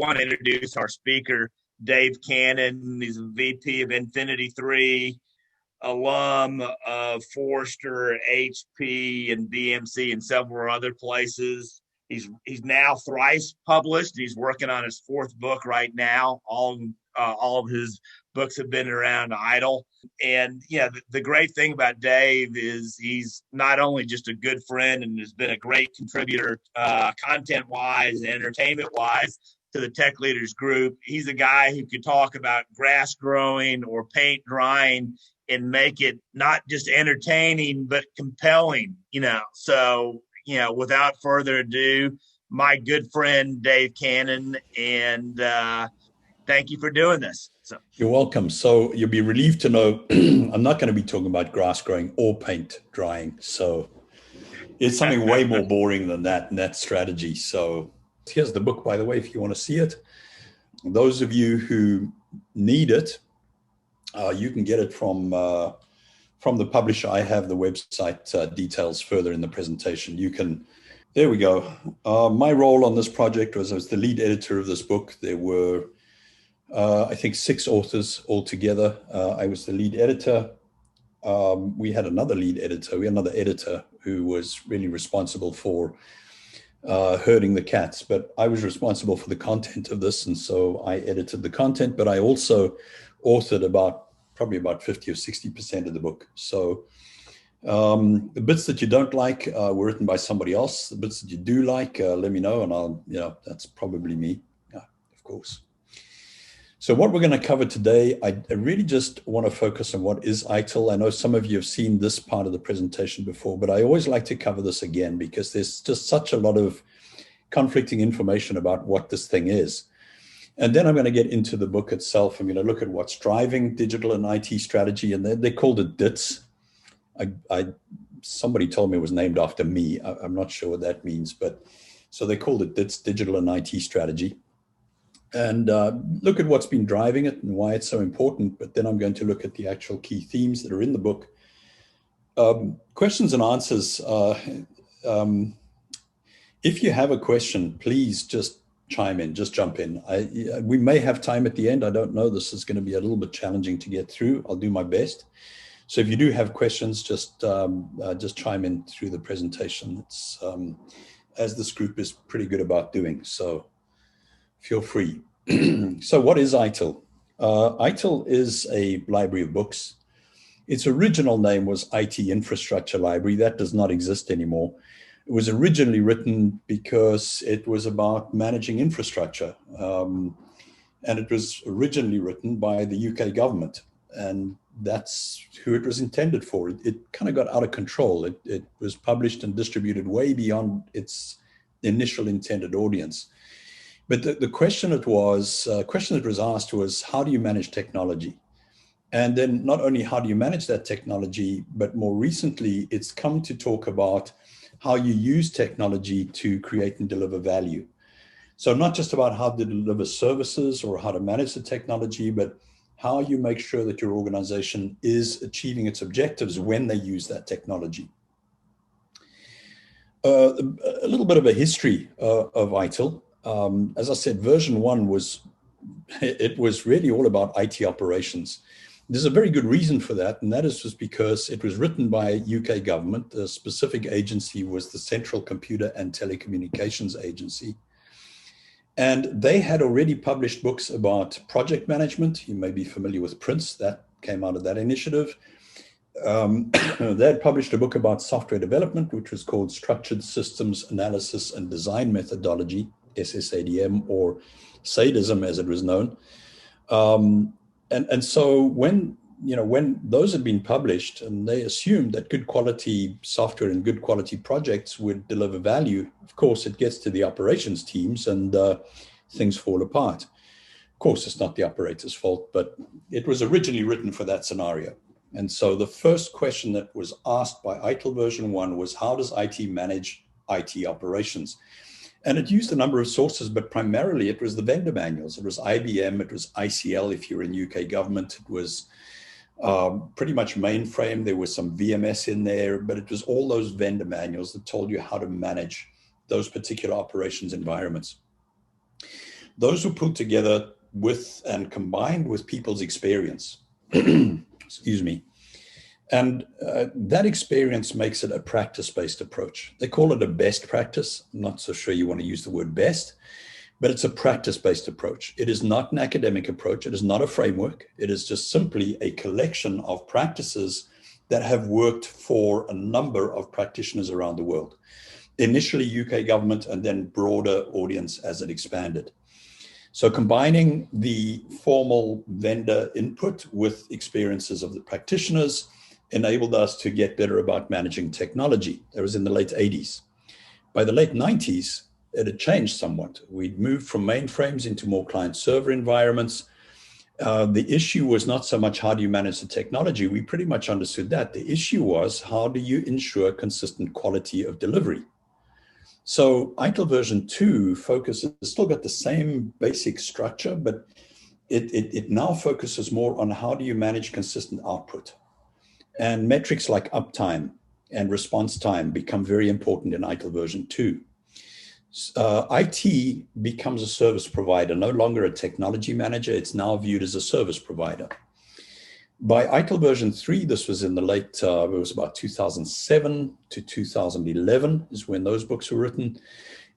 want to introduce our speaker, Dave Cannon. He's a VP of Infinity 3, alum of Forrester, HP, and BMC, and several other places. He's now thrice published. He's working on his fourth book right now. All of his books have been around ITIL. And the great thing about Dave is he's not only just a good friend and has been a great contributor, content-wise and entertainment-wise, to the Tech Leaders group. He's a guy who could talk about grass growing or paint drying and make it not just entertaining, but compelling, So, without further ado, my good friend, Dave Cannon, and thank you for doing this. So. You're welcome. So you'll be relieved to know I'm not going to be talking about grass growing or paint drying. So it's something way more boring than that and that strategy. So here's the book, by the way, if you want to see it. Those of you who need it, you can get it from the publisher. I have the website details further in the presentation. There we go. My role on this project was I was the lead editor of this book. There were, I think, 6 authors altogether. I was the lead editor. We had another lead editor. We had another editor who was really responsible for herding the cats, but I was responsible for the content of this. And so I edited the content, but I also authored probably about 50 or 60% of the book. So the bits that you don't like were written by somebody else. The bits that you do like, let me know, and that's probably me, of course. So what we're going to cover today, I really just want to focus on what is ITIL. I know some of you have seen this part of the presentation before, but I always like to cover this again because there's just such a lot of conflicting information about what this thing is. And then I'm going to get into the book itself. I'm going to look at what's driving digital and IT strategy, and they called it DITS. Somebody told me it was named after me. I'm not sure what that means, but so they called it DITS, Digital and IT Strategy. And look at what's been driving it and why it's so important. But then I'm going to look at the actual key themes that are in the book. Questions and answers. If you have a question, please just chime in, just jump in. We may have time at the end. I don't know. This is going to be a little bit challenging to get through. I'll do my best. So if you do have questions, just chime in through the presentation. It's as this group is pretty good about doing. So feel free. So what is ITIL? ITIL is a library of books. Its original name was IT Infrastructure Library. That does not exist anymore. It was originally written because it was about managing infrastructure. And it was originally written by the UK government. And that's who it was intended for. It kind of got out of control. It was published and distributed way beyond its initial intended audience. But the question that was asked was, how do you manage technology? And then not only how do you manage that technology, but more recently, it's come to talk about how you use technology to create and deliver value. So not just about how to deliver services or how to manage the technology, but how you make sure that your organization is achieving its objectives when they use that technology. A little bit of a history of ITIL. As I said, version 1 was really all about IT operations. There's a very good reason for that, and that is just because it was written by UK government. The specific agency was the Central Computer and Telecommunications Agency. And they had already published books about project management. You may be familiar with Prince, that came out of that initiative. They had published a book about software development, which was called Structured Systems Analysis and Design Methodology, SSADM, or SADISM as it was known. And so when those had been published, and they assumed that good quality software and good quality projects would deliver value, of course, it gets to the operations teams and things fall apart. Of course, it's not the operator's fault, but it was originally written for that scenario. And so the first question that was asked by ITIL version 1 was, how does IT manage IT operations? And it used a number of sources, but primarily it was the vendor manuals. It was IBM, it was ICL if you're in UK government, it was pretty much mainframe. There was some VMS in there, but it was all those vendor manuals that told you how to manage those particular operations environments. Those were put together with and combined with people's experience. Excuse me. And that experience makes it a practice-based approach. They call it a best practice. I'm not so sure you want to use the word best, but it's a practice-based approach. It is not an academic approach. It is not a framework. It is just simply a collection of practices that have worked for a number of practitioners around the world. Initially UK government, and then broader audience as it expanded. So combining the formal vendor input with experiences of the practitioners enabled us to get better about managing technology. That was in the late 80s. By the late 90s, it had changed somewhat. We'd moved from mainframes into more client-server environments. The issue was not so much how do you manage the technology. We pretty much understood that. The issue was how do you ensure consistent quality of delivery? So ITIL version 2 focuses, still got the same basic structure, but it now focuses more on how do you manage consistent output. And metrics like uptime and response time become very important in ITIL version 2. IT becomes a service provider, no longer a technology manager. It's now viewed as a service provider. By ITIL version 3, this was in the late, it was about 2007 to 2011 is when those books were written.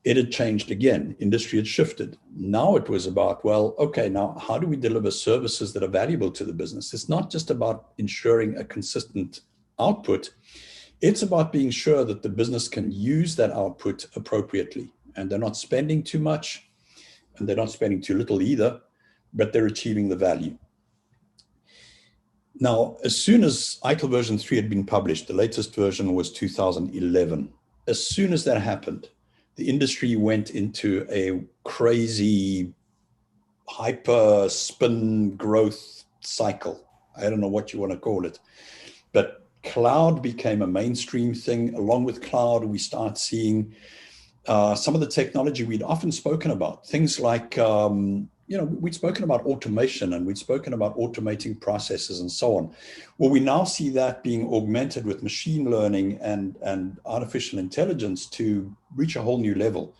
It had changed again. Industry had shifted. Now it was about, well, okay, now how do we deliver services that are valuable to the business? It's not just about ensuring a consistent output. It's about being sure that the business can use that output appropriately. And they're not spending too much, and they're not spending too little either, but they're achieving the value. Now, as soon as ITIL version 3 had been published, the latest version was 2011. As soon as that happened, the industry went into a crazy hyper spin growth cycle. I don't know what you want to call it, but cloud became a mainstream thing. Along with cloud, we start seeing some of the technology we'd often spoken about, things like, we'd spoken about automation and we'd spoken about automating processes and so on. Well, we now see that being augmented with machine learning and artificial intelligence to reach a whole new level.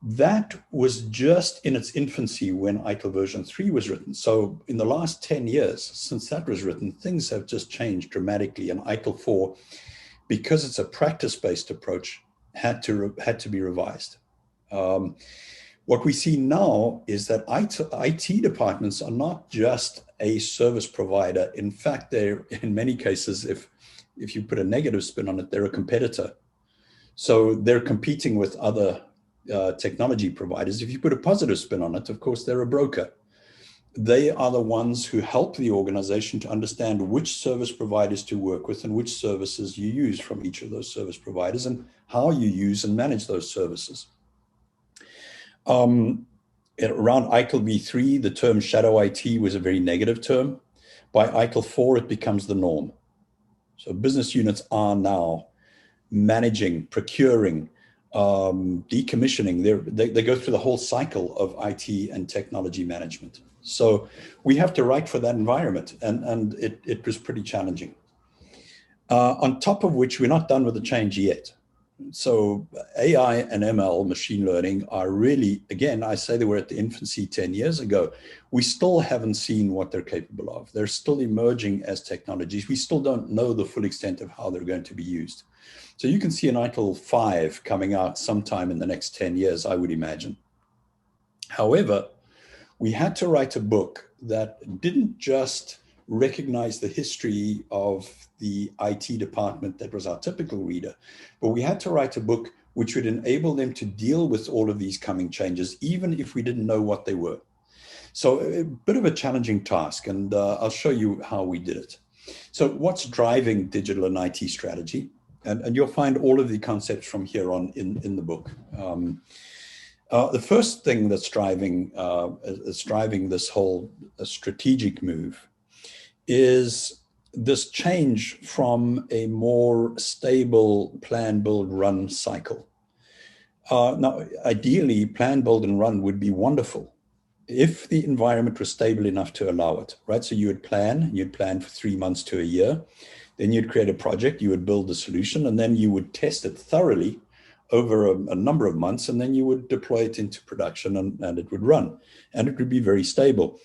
That was just in its infancy when ITIL version 3 was written. So in the last 10 years since that was written, things have just changed dramatically. And ITIL 4, because it's a practice-based approach, had to be revised. What we see now is that IT departments are not just a service provider. In fact, they're, in many cases, if you put a negative spin on it, they're a competitor. So they're competing with other technology providers. If you put a positive spin on it, of course, they're a broker. They are the ones who help the organization to understand which service providers to work with and which services you use from each of those service providers and how you use and manage those services. Around ITIL v3, the term shadow IT was a very negative term. By ITIL 4, it becomes the norm. So business units are now managing, procuring, decommissioning. They go through the whole cycle of IT and technology management. So we have to write for that environment, and it was pretty challenging. On top of which, we're not done with the change yet. So AI and ML, machine learning, are really, again, I say they were at the infancy 10 years ago. We still haven't seen what they're capable of. They're still emerging as technologies. We still don't know the full extent of how they're going to be used. So you can see an ITIL 5 coming out sometime in the next 10 years, I would imagine. However, we had to write a book that didn't just recognize the history of the IT department that was our typical reader, but we had to write a book which would enable them to deal with all of these coming changes, even if we didn't know what they were. So a bit of a challenging task, and I'll show you how we did it. So what's driving digital and IT strategy? And you'll find all of the concepts from here on in the book. The first thing that's driving this whole strategic move is this change from a more stable plan, build, run cycle. Now, ideally, plan, build, and run would be wonderful if the environment was stable enough to allow it, right? So you'd plan for 3 months to a year. Then you'd create a project, you would build the solution, and then you would test it thoroughly over a number of months, and then you would deploy it into production and it would run and it would be very stable.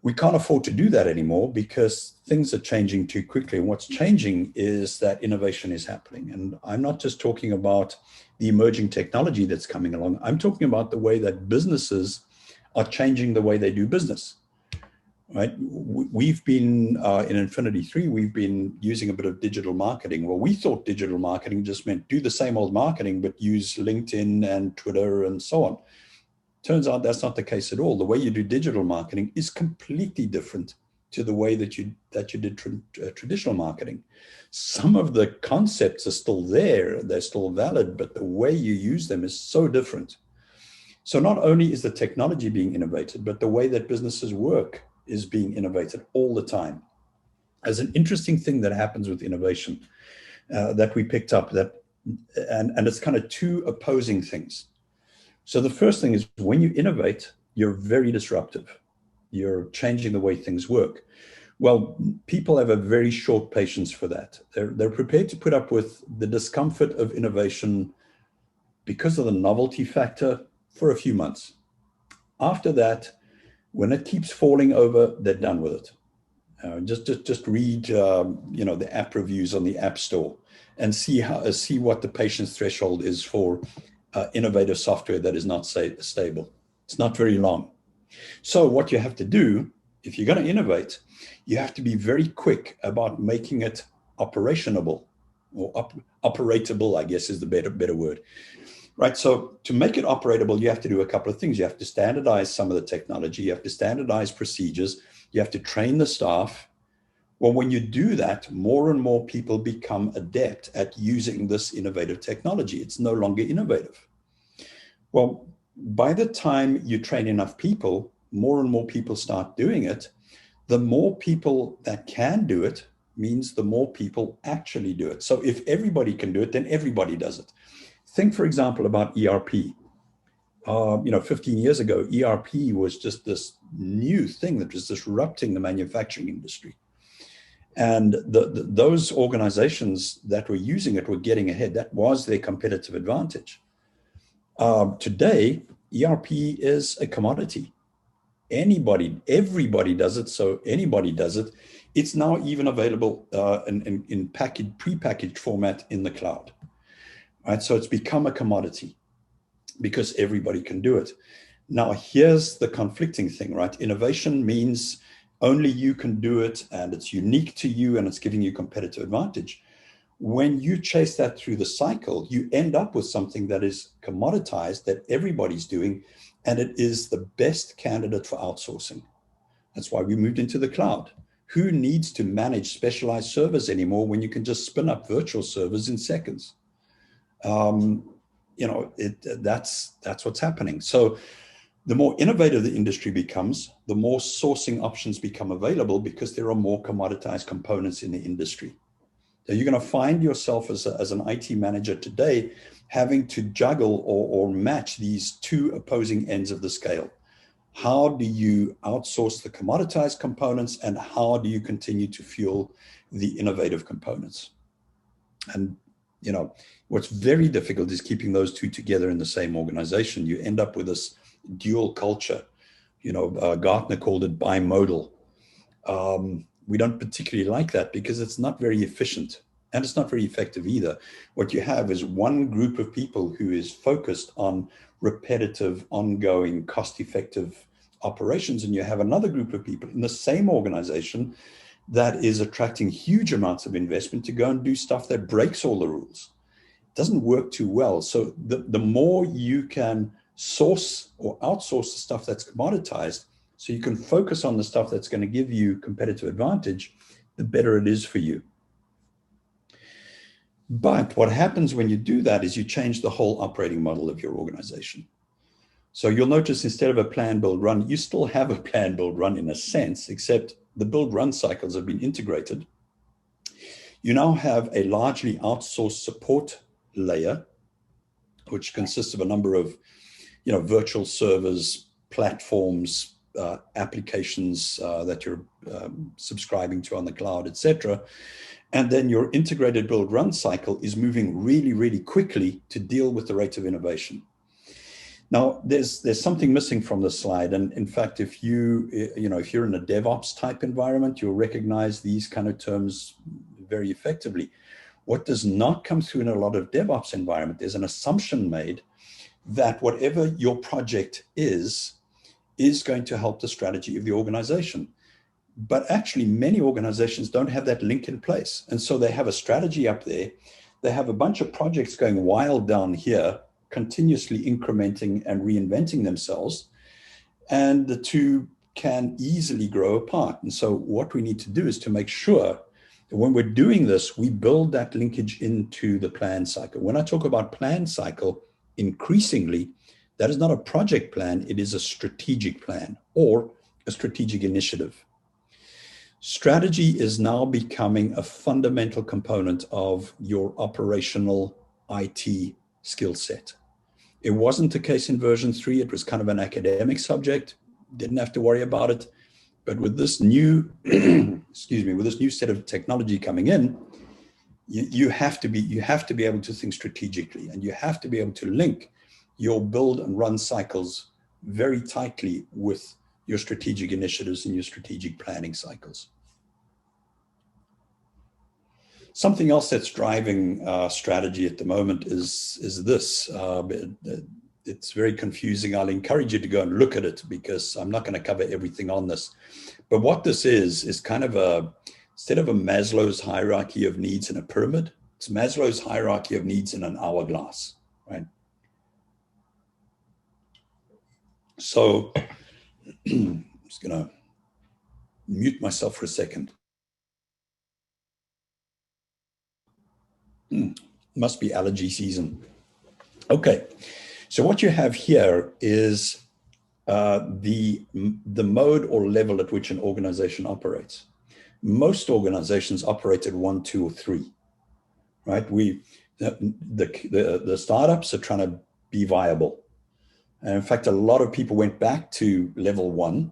We can't afford to do that anymore because things are changing too quickly. And what's changing is that innovation is happening. And I'm not just talking about the emerging technology that's coming along. I'm talking about the way that businesses are changing the way they do business, right? We've been, in Infinity 3, we've been using a bit of digital marketing. Well, we thought digital marketing just meant do the same old marketing, but use LinkedIn and Twitter and so on. Turns out that's not the case at all. The way you do digital marketing is completely different to the way that you did traditional marketing. Some of the concepts are still there, they're still valid, but the way you use them is so different. So not only is the technology being innovated, but the way that businesses work is being innovated all the time. As an interesting thing that happens with innovation that we picked up, and it's kind of two opposing things. So the first thing is when you innovate, you're very disruptive. You're changing the way things work. Well, people have a very short patience for that. They're prepared to put up with the discomfort of innovation because of the novelty factor for a few months. After that, when it keeps falling over, they're done with it. Just read the app reviews on the App Store and see what the patience threshold is for innovative software that is not stable. It's not very long. So what you have to do, if you're going to innovate, you have to be very quick about making it operationable, or operatable, I guess is the better word. Right. So to make it operatable, you have to do a couple of things. You have to standardize some of the technology. You have to standardize procedures. You have to train the staff. Well, when you do that, more and more people become adept at using this innovative technology. It's no longer innovative. Well, by the time you train enough people, more and more people start doing it. The more people that can do it means the more people actually do it. So if everybody can do it, then everybody does it. Think, for example, about ERP. 15 years ago, ERP was just this new thing that was disrupting the manufacturing industry. And those organizations that were using it were getting ahead. That was their competitive advantage. Today, ERP is a commodity. Everybody does it, so anybody does it. It's now even available in prepackaged format in the cloud. Right? So it's become a commodity because everybody can do it. Now, here's the conflicting thing, right? Innovation means only you can do it, and it's unique to you, and it's giving you competitive advantage. When you chase that through the cycle, you end up with something that is commoditized, that everybody's doing, and it is the best candidate for outsourcing. That's why we moved into the cloud. Who needs to manage specialized servers anymore when you can just spin up virtual servers in seconds? That's what's happening. So the more innovative the industry becomes, the more sourcing options become available because there are more commoditized components in the industry. So you're going to find yourself as an IT manager today having to juggle or match these two opposing ends of the scale. How do you outsource the commoditized components, and how do you continue to fuel the innovative components? And what's very difficult is keeping those two together in the same organization. You end up with this dual culture. Gartner called it bimodal. We don't particularly like that because it's not very efficient and it's not very effective either. What you have is one group of people who is focused on repetitive, ongoing, cost-effective operations, and you have another group of people in the same organization that is attracting huge amounts of investment to go and do stuff that breaks all the rules. It doesn't work too well. So the more you can source or outsource the stuff that's commoditized, so you can focus on the stuff that's going to give you competitive advantage, the better it is for you. But what happens when you do that is you change the whole operating model of your organization. So you'll notice instead of a plan, build, run, you still have a plan, build, run in a sense, except the build, run cycles have been integrated. You now have a largely outsourced support layer, which consists of a number of virtual servers, platforms, applications that you're subscribing to on the cloud, etc. And then your integrated build run cycle is moving really, really quickly to deal with the rate of innovation. Now, there's something missing from this slide. And in fact, if you're in a DevOps type environment, you'll recognize these kind of terms very effectively. What does not come through in a lot of DevOps environment, there's an assumption made that whatever your project is going to help the strategy of the organization. But actually, many organizations don't have that link in place. And so they have a strategy up there. They have a bunch of projects going wild down here, continuously incrementing and reinventing themselves. And the two can easily grow apart. And so what we need to do is to make sure that when we're doing this, we build that linkage into the plan cycle. When I talk about plan cycle, increasingly, that is not a project plan, it is a strategic plan or a strategic initiative. Strategy is now becoming a fundamental component of your operational IT skill set. It wasn't the case in version 3. It was kind of an academic subject, didn't have to worry about it. But with this new, with this new set of technology coming in, you have to be able to think strategically, and you have to be able to link your build and run cycles very tightly with your strategic initiatives and your strategic planning cycles. Something else that's driving strategy at the moment is this. It's very confusing. I'll encourage you to go and look at it because I'm not going to cover everything on this. But what this is kind of instead of a Maslow's hierarchy of needs in a pyramid, it's Maslow's hierarchy of needs in an hourglass, right? So I'm just going to mute myself for a second. Must be allergy season. Okay, so what you have here is the mode or level at which an organization operates. Most organizations operate at 1, 2, or 3, right? The startups are trying to be viable. And in fact, a lot of people went back to level 1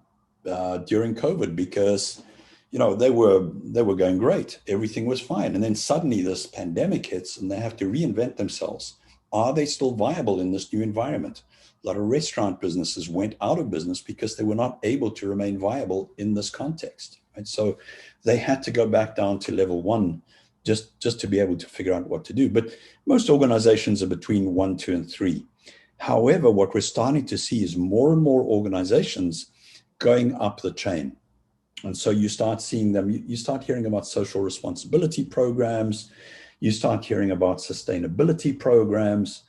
during COVID because they were going great. Everything was fine. And then suddenly this pandemic hits and they have to reinvent themselves. Are they still viable in this new environment? A lot of restaurant businesses went out of business because they were not able to remain viable in this context. Right? So they had to go back down to level 1 just to be able to figure out what to do. But most organizations are between 1, 2, and 3. However, what we're starting to see is more and more organizations going up the chain. And so you start seeing them, you start hearing about social responsibility programs, you start hearing about sustainability programs,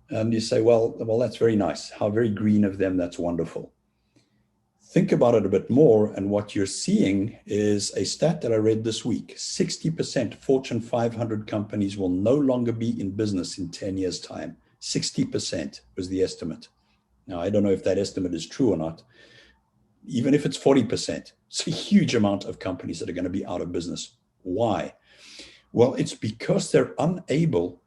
and you say, well, that's very nice. How very green of them, that's wonderful. Think about it a bit more, and what you're seeing is a stat that I read this week. 60% Fortune 500 companies will no longer be in business in 10 years' time. 60% was the estimate. Now, I don't know if that estimate is true or not. Even if it's 40%, it's a huge amount of companies that are going to be out of business. Why? Well, it's because they're unable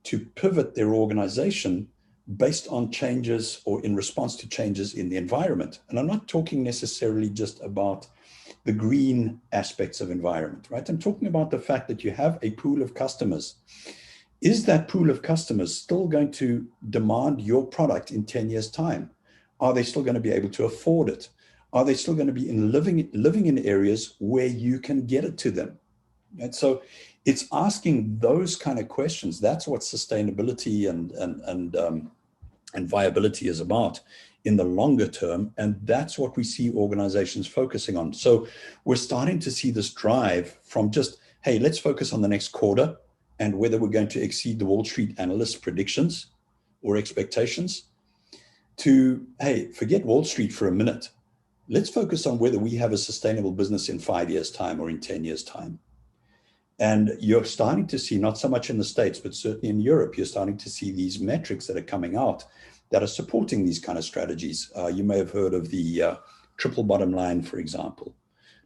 to pivot their organization based on changes or in response to changes in the environment. And I'm not talking necessarily just about the green aspects of environment, right? I'm talking about the fact that you have a pool of customers. Is that pool of customers still going to demand your product in 10 years' time? Are they still going to be able to afford it? Are they still going to be living in areas where you can get it to them? And so it's asking those kind of questions. That's what sustainability and viability is about in the longer term. And that's what we see organizations focusing on. So we're starting to see this drive from just, hey, let's focus on the next quarter and whether we're going to exceed the Wall Street analysts' predictions or expectations, to, hey, forget Wall Street for a minute. Let's focus on whether we have a sustainable business in 5 years' time or in 10 years' time. And you're starting to see, not so much in the States, but certainly in Europe, you're starting to see these metrics that are coming out that are supporting these kind of strategies. You may have heard of the triple bottom line, for example.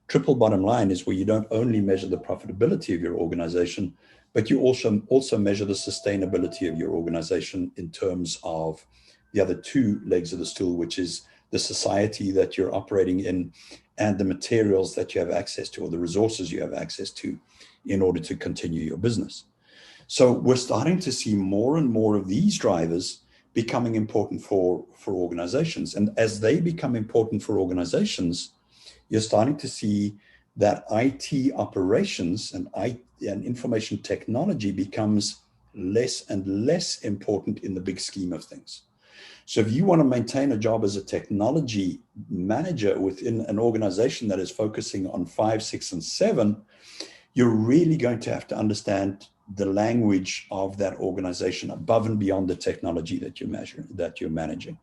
Triple bottom line is where you don't only measure the profitability of your organization, but you also measure the sustainability of your organization in terms of the other two legs of the stool, which is the society that you're operating in and the materials that you have access to, or the resources you have access to, in order to continue your business. So we're starting to see more and more of these drivers becoming important for organizations. And as they become important for organizations, you're starting to see that IT operations and information technology becomes less and less important in the big scheme of things. So if you want to maintain a job as a technology manager within an organization that is focusing on 5, 6, and 7, you're really going to have to understand the language of that organization above and beyond the technology that you're managing.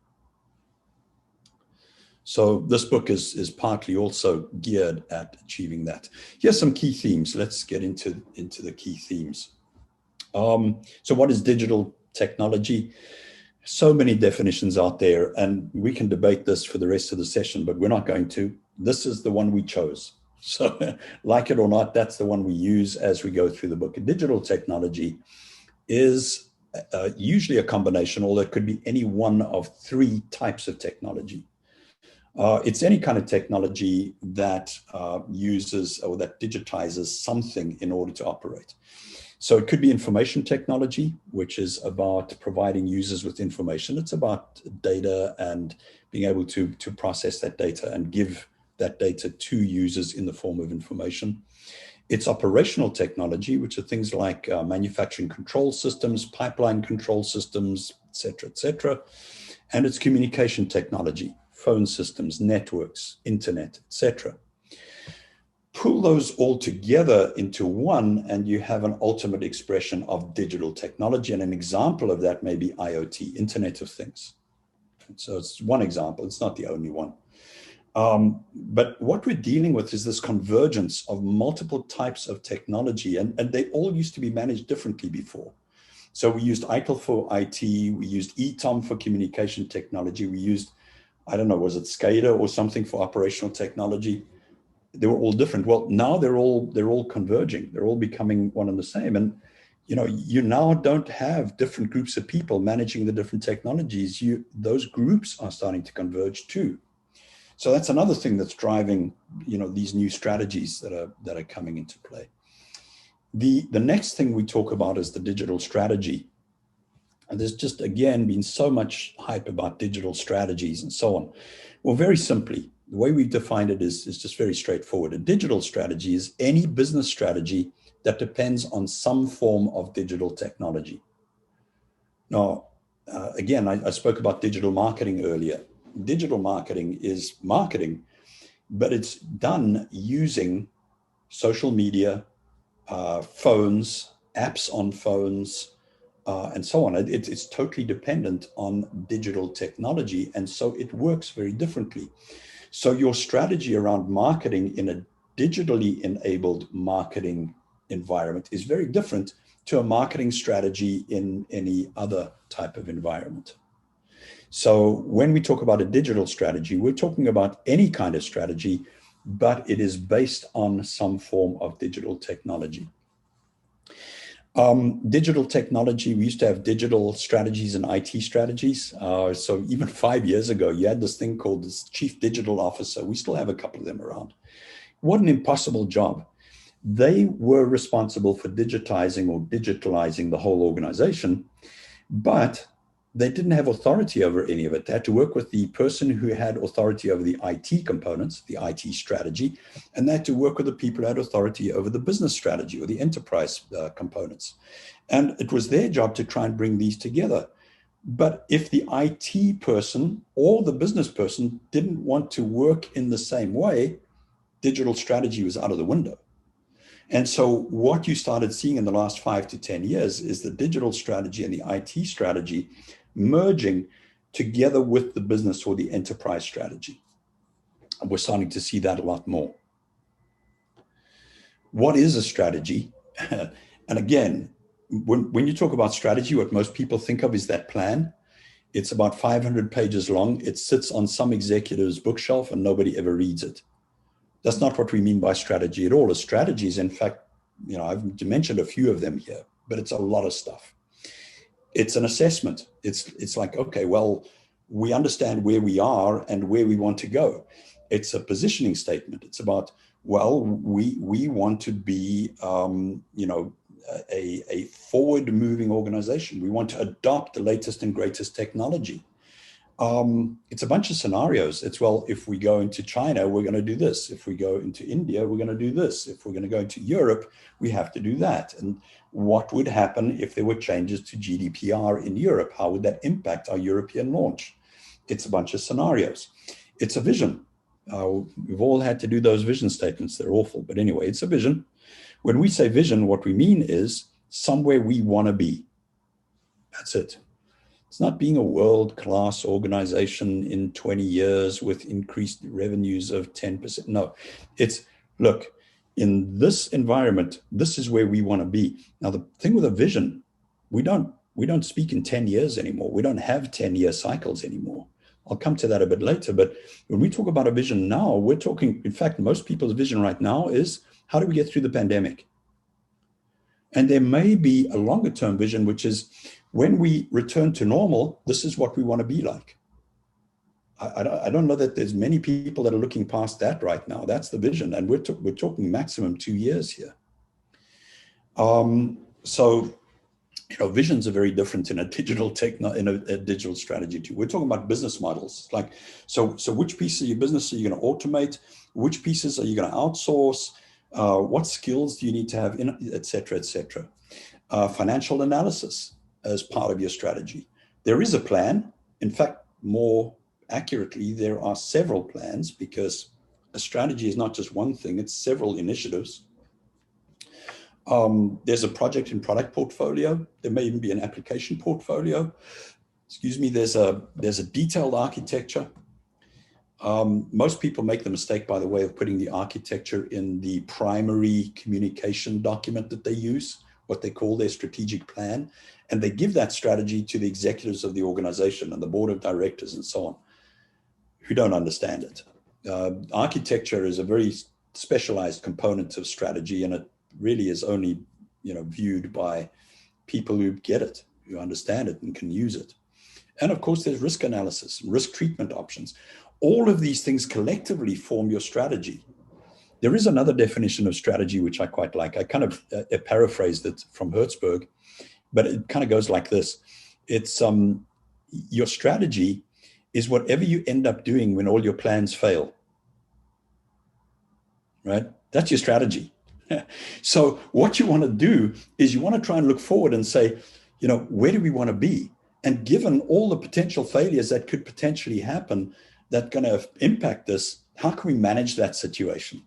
So this book is partly also geared at achieving that. Here's some key themes. Let's get into the key themes. So what is digital technology? So many definitions out there, and we can debate this for the rest of the session, but we're not going to. This is the one we chose. So like it or not, that's the one we use as we go through the book. Digital technology is usually a combination, although it could be any one of 3 types of technology. It's any kind of technology that uses or that digitizes something in order to operate. So it could be information technology, which is about providing users with information. It's about data and being able to process that data and give that data to users in the form of information. It's operational technology, which are things like manufacturing control systems, pipeline control systems, et cetera. And it's communication technology, phone systems, networks, internet, etc. Pull those all together into one, and you have an ultimate expression of digital technology. And an example of that may be IoT, Internet of Things. So it's one example, it's not the only one. But what we're dealing with is this convergence of multiple types of technology, and they all used to be managed differently before. So we used ITIL for IT, we used ETOM for communication technology, we used, I don't know, was it SCADA or something for operational technology? They were all different. Well, now they're all converging. They're all becoming one and the same. And you now don't have different groups of people managing the different technologies. Those groups are starting to converge too. So that's another thing that's driving these new strategies that are coming into play. The next thing we talk about is the digital strategy. And there's just, again, been so much hype about digital strategies and so on. Well, very simply, the way we've defined it is just very straightforward. A digital strategy is any business strategy that depends on some form of digital technology. Now, again, I spoke about digital marketing earlier. Digital marketing is marketing, but it's done using social media, phones, apps on phones, and so on. It's totally dependent on digital technology, and so it works very differently. So your strategy around marketing in a digitally enabled marketing environment is very different to a marketing strategy in any other type of environment. So when we talk about a digital strategy, we're talking about any kind of strategy, but it is based on some form of digital technology. Digital technology, we used to have digital strategies and IT strategies. So even 5 years ago, you had this thing called this chief digital officer. We still have a couple of them around. What an impossible job. They were responsible for digitizing or digitalizing the whole organization, but they didn't have authority over any of it. They had to work with the person who had authority over the IT components, the IT strategy, and they had to work with the people who had authority over the business strategy or the enterprise components. And it was their job to try and bring these together. But if the IT person or the business person didn't want to work in the same way, digital strategy was out of the window. And so what you started seeing in the last 5 to 10 years is the digital strategy and the IT strategy merging together with the business or the enterprise strategy. And we're starting to see that a lot more. What is a strategy? And again, when you talk about strategy, what most people think of is that plan. It's about 500 pages long. It sits on some executive's bookshelf and nobody ever reads it. That's not what we mean by strategy at all. A strategy is, in fact, I've mentioned a few of them here, but it's a lot of stuff. It's an assessment. It's like, okay, well, we understand where we are and where we want to go. it's a positioning statement. It's about, well, we want to be, a forward-moving organization. We want to adopt the latest and greatest technology. It's a bunch of scenarios. It's, well, if we go into China, we're going to do this. If we go into India, we're going to do this. If we're going to go into Europe, we have to do that. And what would happen if there were changes to GDPR in Europe? How would that impact our European launch? It's a bunch of scenarios. It's a vision. We've all had to do those vision statements. They're awful. But anyway, it's a vision. When we say vision, what we mean is somewhere we want to be. That's it. It's not being a world-class organization in 20 years with increased revenues of 10%. No, it's, look, in this environment, this is where we want to be. Now, the thing with a vision, we don't speak in 10 years anymore. We don't have 10-year cycles anymore. I'll come to that a bit later. But when we talk about a vision now, we're talking, in fact, most people's vision right now is, how do we get through the pandemic? And there may be a longer term vision, which is, when we return to normal, this is what we want to be like. I don't know that there's many people that are looking past that right now. That's the vision. And we're talking maximum 2 years here. Visions are very different in a digital a digital strategy too. We're talking about business models. Like, so which pieces of your business are you going to automate? Which pieces are you going to outsource? What skills do you need to have in, et cetera, et cetera. Financial analysis as part of your strategy. There is a plan. In fact, more accurately, there are several plans, because a strategy is not just one thing, it's several initiatives. There's a project and product portfolio. There may even be an application portfolio. Excuse me, there's a detailed architecture. Most people make the mistake, by the way, of putting the architecture in the primary communication document that they use, what they call their strategic plan. And they give that strategy to the executives of the organization and the board of directors and so on, who don't understand it. Architecture is a very specialized component of strategy, and it really is only, viewed by people who get it, who understand it and can use it. And of course, there's risk analysis, risk treatment options. All of these things collectively form your strategy. There is another definition of strategy, which I quite like. I kind of paraphrased it from Hertzberg, but it kind of goes like this. It's your strategy is whatever you end up doing when all your plans fail, right? That's your strategy. So what you want to do is you want to try and look forward and say, where do we want to be? And given all the potential failures that could potentially happen that going to impact this, how can we manage that situation?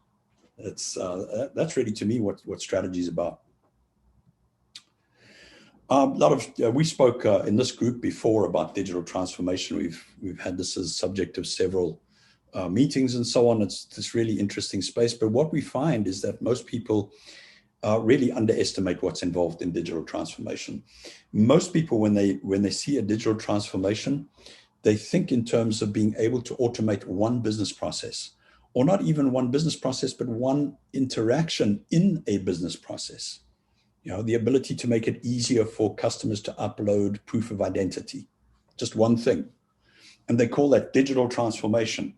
That's really, to me, what strategy is about. We spoke in this group before about digital transformation. We've had this as subject of several meetings and so on. It's this really interesting space. But what we find is that most people really underestimate what's involved in digital transformation. Most people, when they see a digital transformation, they think in terms of being able to automate one business process, or not even one business process, but one interaction in a business process. The ability to make it easier for customers to upload proof of identity, just one thing. And they call that digital transformation.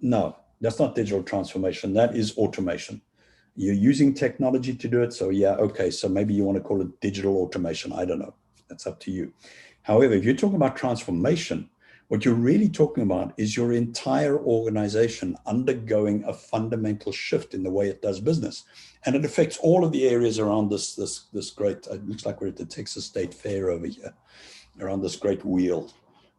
No, that's not digital transformation. That is automation. You're using technology to do it. So yeah, okay. So maybe you want to call it digital automation. I don't know. That's up to you. However, if you're talking about transformation, what you're really talking about is your entire organization undergoing a fundamental shift in the way it does business. And it affects all of the areas around this great, it looks like we're at the Texas State Fair over here, around this great wheel,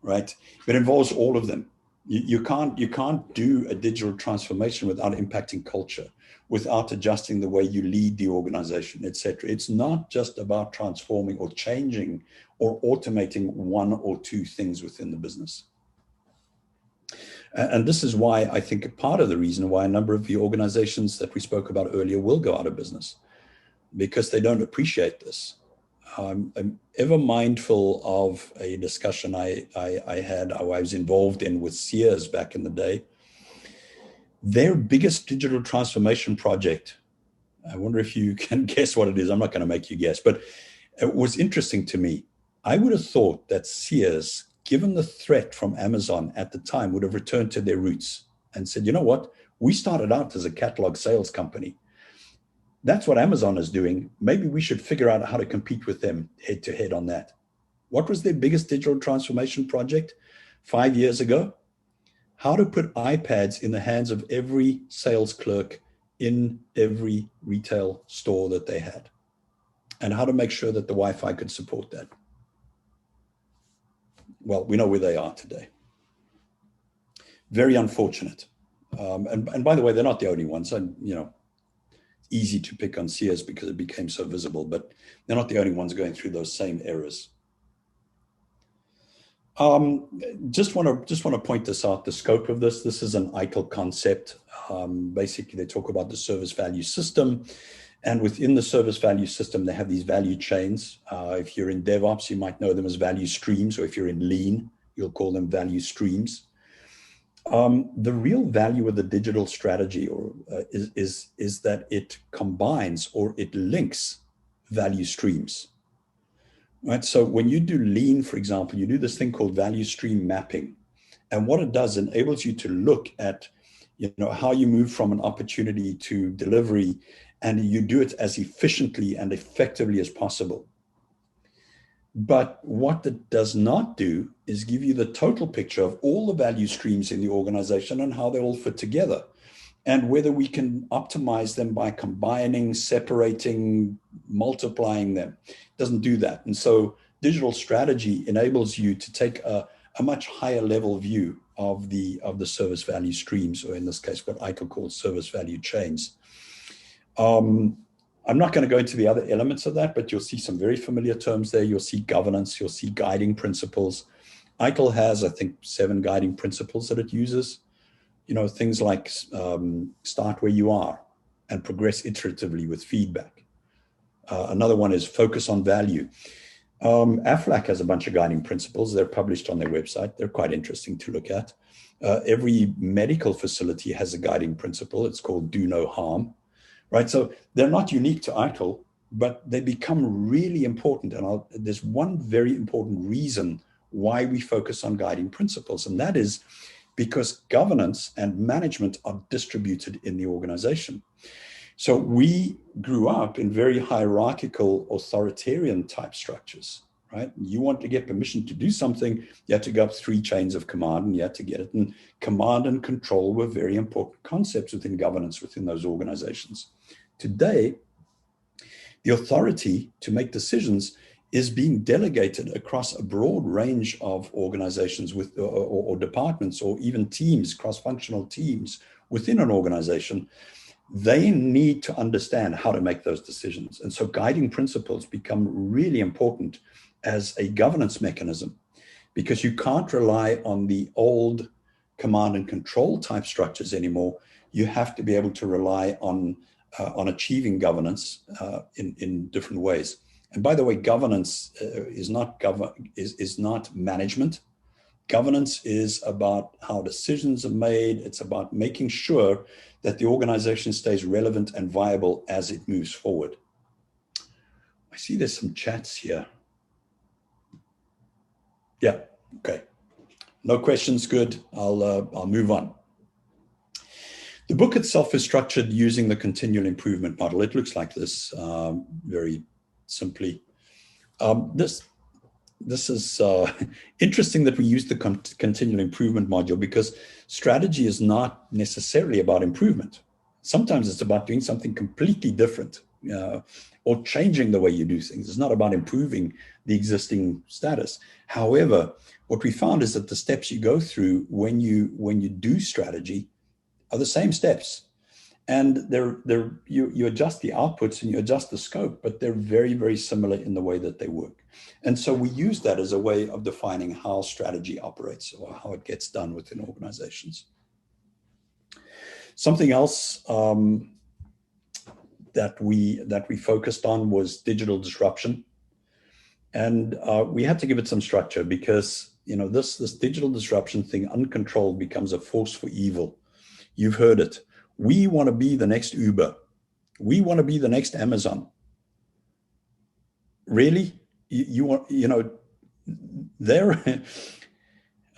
right? It involves all of them. You can't do a digital transformation without impacting culture, without adjusting the way you lead the organization, et cetera. It's not just about transforming or changing or automating one or two things within the business. And this is why I think part of the reason why a number of the organizations that we spoke about earlier will go out of business, because they don't appreciate this. I'm ever mindful of a discussion I was involved in with Sears back in the day. Their biggest digital transformation project, I wonder if you can guess what it is. I'm not going to make you guess, but it was interesting to me. I would have thought that Sears, given the threat from Amazon at the time, would have returned to their roots and said, you know what? We started out as a catalog sales company. That's what Amazon is doing. Maybe we should figure out how to compete with them head to head on that. What was their biggest digital transformation project 5 years ago? How to put iPads in the hands of every sales clerk in every retail store that they had, and how to make sure that the Wi-Fi could support that. Well, we know where they are today. Very unfortunate. And by the way, they're not the only ones. And, easy to pick on Sears because it became so visible, but they're not the only ones going through those same errors. Just want to point this out, the scope of this. This is an ITIL concept. Basically, they talk about the service value system. And within the service value system, they have these value chains. If you're in DevOps, you might know them as value streams, or if you're in Lean, you'll call them value streams. The real value of the digital strategy is that it combines or it links value streams. Right? So when you do Lean, for example, you do this thing called value stream mapping. And what it does enables you to look at how you move from an opportunity to delivery, and you do it as efficiently and effectively as possible. But what it does not do is give you the total picture of all the value streams in the organization and how they all fit together, and whether we can optimize them by combining, separating, multiplying them. It doesn't do that. And so digital strategy enables you to take a much higher level view of the service value streams, or in this case, what ITIL calls service value chains. I'm not going to go into the other elements of that, but you'll see some very familiar terms there. You'll see governance, you'll see guiding principles. ITIL has, I think, 7 guiding principles that it uses. Things like start where you are and progress iteratively with feedback. Another one is focus on value. AFLAC has a bunch of guiding principles. They're published on their website. They're quite interesting to look at. Every medical facility has a guiding principle. It's called do no harm. Right, so they're not unique to ITIL, but they become really important. And there's one very important reason why we focus on guiding principles, and that is because governance and management are distributed in the organization. So we grew up in very hierarchical, authoritarian type structures, right? You want to get permission to do something, you had to go up 3 chains of command, and you had to get it. And command and control were very important concepts within governance within those organizations. Today, the authority to make decisions is being delegated across a broad range of organizations or departments, or even teams, cross-functional teams within an organization. They need to understand how to make those decisions. And so guiding principles become really important as a governance mechanism, because you can't rely on the old command and control type structures anymore. You have to be able to rely on achieving governance in different ways. And by the way, governance is not management. Governance is about how decisions are made. It's about making sure that the organization stays relevant and viable as it moves forward. I see there's some chats here. Yeah, okay. No questions, good. I'll move on. The book itself is structured using the continual improvement model. It looks like this, very simply. This is interesting that we use the continual improvement module, because strategy is not necessarily about improvement. Sometimes it's about doing something completely different, or changing the way you do things. It's not about improving the existing status. However, what we found is that the steps you go through when you do strategy are the same steps, and you adjust the outputs and you adjust the scope, but they're very, very similar in the way that they work. And so we use that as a way of defining how strategy operates, or how it gets done within organizations. Something else that we focused on was digital disruption, and we had to give it some structure, because this digital disruption thing, uncontrolled, becomes a force for evil. You've heard it. We want to be the next Uber. We want to be the next Amazon. Really? They're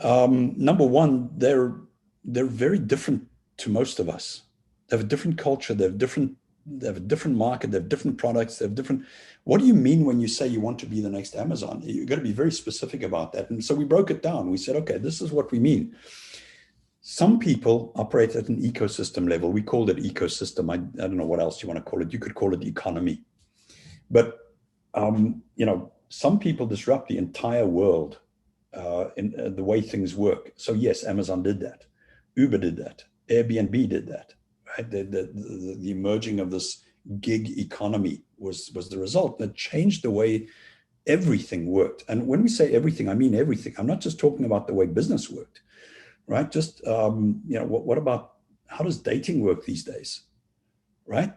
number one, they're they're very different to most of us. They have a different culture. They have a different market. They have different products. They have different. What do you mean when you say you want to be the next Amazon? You've got to be very specific about that. And so we broke it down. We said, okay, this is what we mean. Some people operate at an ecosystem level. We called it ecosystem. I don't know what else you want to call it. You could call it economy. But, some people disrupt the entire world in the way things work. So yes, Amazon did that. Uber did that. Airbnb did that. Right? The emerging of this gig economy was the result that changed the way everything worked. And when we say everything, I mean everything. I'm not just talking about the way business worked, right? Just, what about, how does dating work these days, right?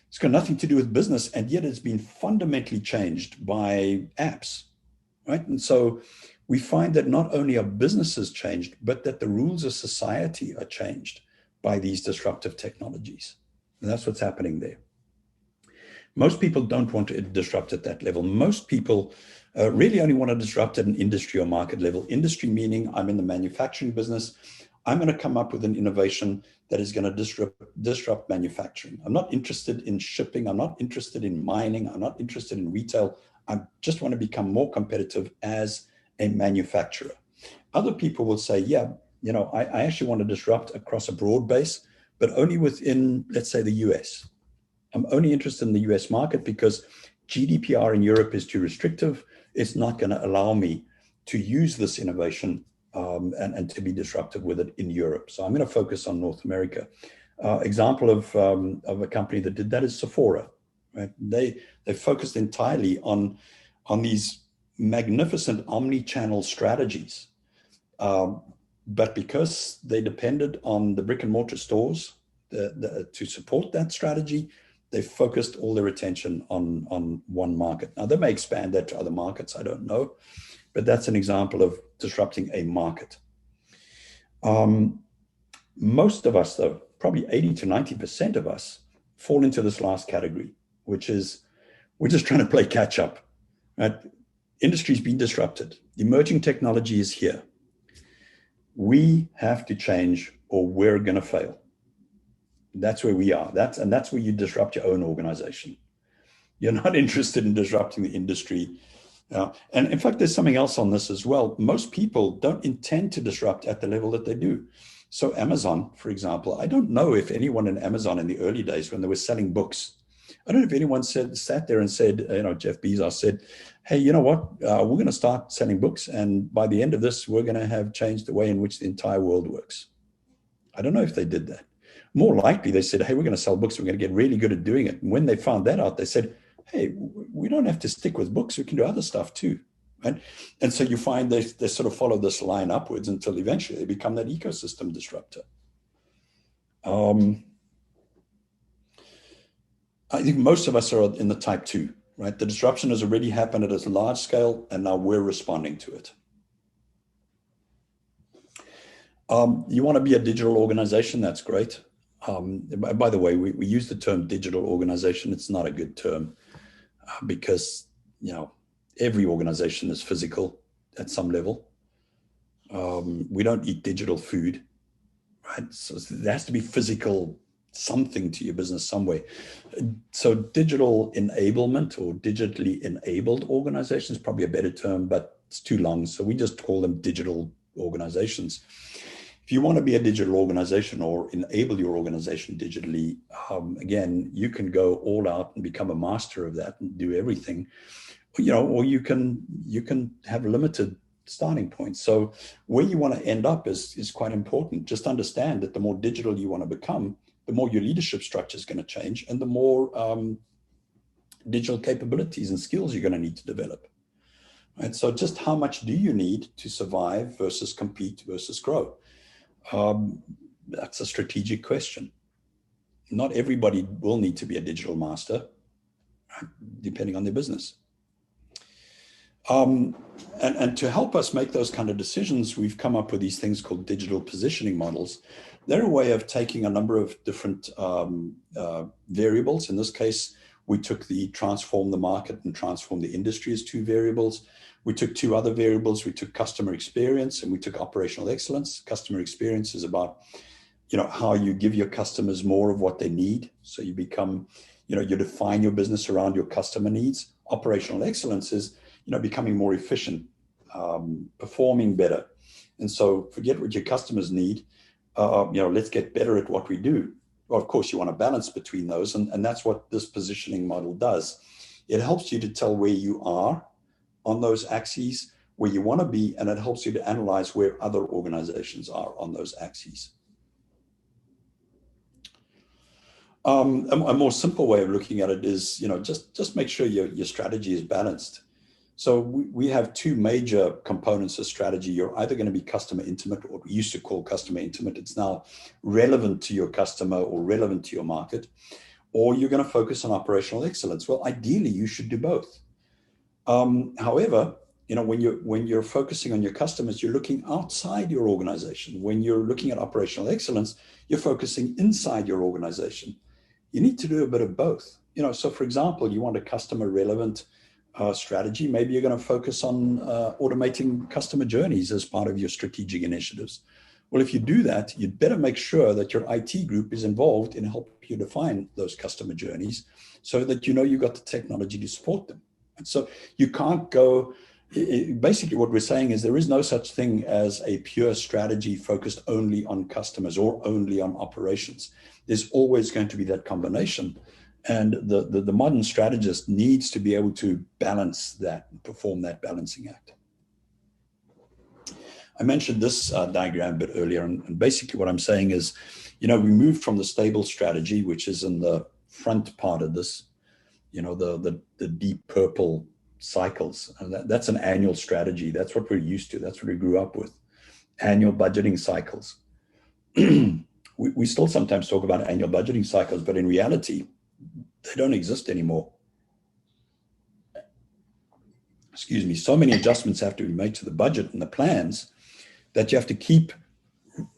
It's got nothing to do with business, and yet it's been fundamentally changed by apps, right? And so we find that not only are businesses changed, but that the rules of society are changed by these disruptive technologies. And that's what's happening there. Most people don't want to disrupt at that level. Most people really only want to disrupt at an industry or market level. Industry meaning I'm in the manufacturing business. I'm going to come up with an innovation that is going to disrupt manufacturing. I'm not interested in shipping. I'm not interested in mining. I'm not interested in retail. I just want to become more competitive as a manufacturer. Other people will say, yeah, I actually want to disrupt across a broad base, but only within, let's say, the US. I'm only interested in the US market because GDPR in Europe is too restrictive. It's not going to allow me to use this innovation and to be disruptive with it in Europe. So I'm going to focus on North America. Example of a company that did that is Sephora. Right? They focused entirely on these magnificent omni-channel strategies. But because they depended on the brick and mortar stores to support that strategy, they focused all their attention on one market. Now, they may expand that to other markets, I don't know, but that's an example of disrupting a market. Most of us, though, probably 80 to 90% of us fall into this last category, which is we're just trying to play catch up. Right? Industry's been disrupted. Emerging technology is here. We have to change or we're going to fail. That's where we are. That's where you disrupt your own organization. You're not interested in disrupting the industry. And in fact, there's something else on this as well. Most people don't intend to disrupt at the level that they do. So Amazon, for example, I don't know if anyone in Amazon in the early days when they were selling books, I don't know if anyone sat there and said, Jeff Bezos said, hey, you know what? We're going to start selling books. And by the end of this, we're going to have changed the way in which the entire world works. I don't know if they did that. More likely, they said, hey, we're going to sell books. We're going to get really good at doing it. And when they found that out, they said, hey, we don't have to stick with books. We can do other stuff too. Right? And so you find they sort of follow this line upwards until eventually they become that ecosystem disruptor. I think most of us are in the type 2, right? The disruption has already happened at a large scale, and now we're responding to it. You want to be a digital organization, that's great. By the way, we use the term digital organization. It's not a good term because, every organization is physical at some level. We don't eat digital food, right? So there has to be physical something to your business some way. So digital enablement or digitally enabled organizations is probably a better term, but it's too long. So we just call them digital organizations. If you want to be a digital organization or enable your organization digitally, again, you can go all out and become a master of that and do everything, or you can have limited starting points. So where you want to end up is quite important. Just understand that the more digital you want to become, the more your leadership structure is going to change and the more digital capabilities and skills you're going to need to develop. Right? So just how much do you need to survive versus compete versus grow? That's a strategic question. Not everybody will need to be a digital master, right? Depending on their business. And to help us make those kind of decisions, we've come up with these things called digital positioning models. They're a way of taking a number of different variables. In this case, We took the transform the market and transform the industry as 2 variables. We took 2 other variables. We took customer experience and we took operational excellence. Customer experience is about, how you give your customers more of what they need. So you become, you define your business around your customer needs. Operational excellence is, becoming more efficient, performing better. And so forget what your customers need. Let's get better at what we do. Well, of course, you want to balance between those. And that's what this positioning model does. It helps you to tell where you are on those axes, where you want to be, and it helps you to analyze where other organizations are on those axes. A more simple way of looking at it is, just make sure your strategy is balanced. So we have 2 major components of strategy. You're either going to be customer intimate, or we used to call customer intimate. It's now relevant to your customer or relevant to your market, or you're going to focus on operational excellence. Well, ideally, you should do both. However, when you're focusing on your customers, you're looking outside your organization. When you're looking at operational excellence, you're focusing inside your organization. You need to do a bit of both. So for example, you want a customer relevant strategy. Maybe you're going to focus on automating customer journeys as part of your strategic initiatives. Well, if you do that, you'd better make sure that your IT group is involved in helping you define those customer journeys so that you've got the technology to support them. And so you can't go, basically what we're saying is there is no such thing as a pure strategy focused only on customers or only on operations. There's always going to be that combination. And the modern strategist needs to be able to balance that and perform that balancing act. I mentioned this diagram a bit earlier, and basically what I'm saying is, we moved from the stable strategy, which is in the front part of this, the deep purple cycles. And that's an annual strategy. That's what we're used to. That's what we grew up with, annual budgeting cycles. We still sometimes talk about annual budgeting cycles, but in reality, they don't exist anymore. Excuse me. So many adjustments have to be made to the budget and the plans that you have to keep,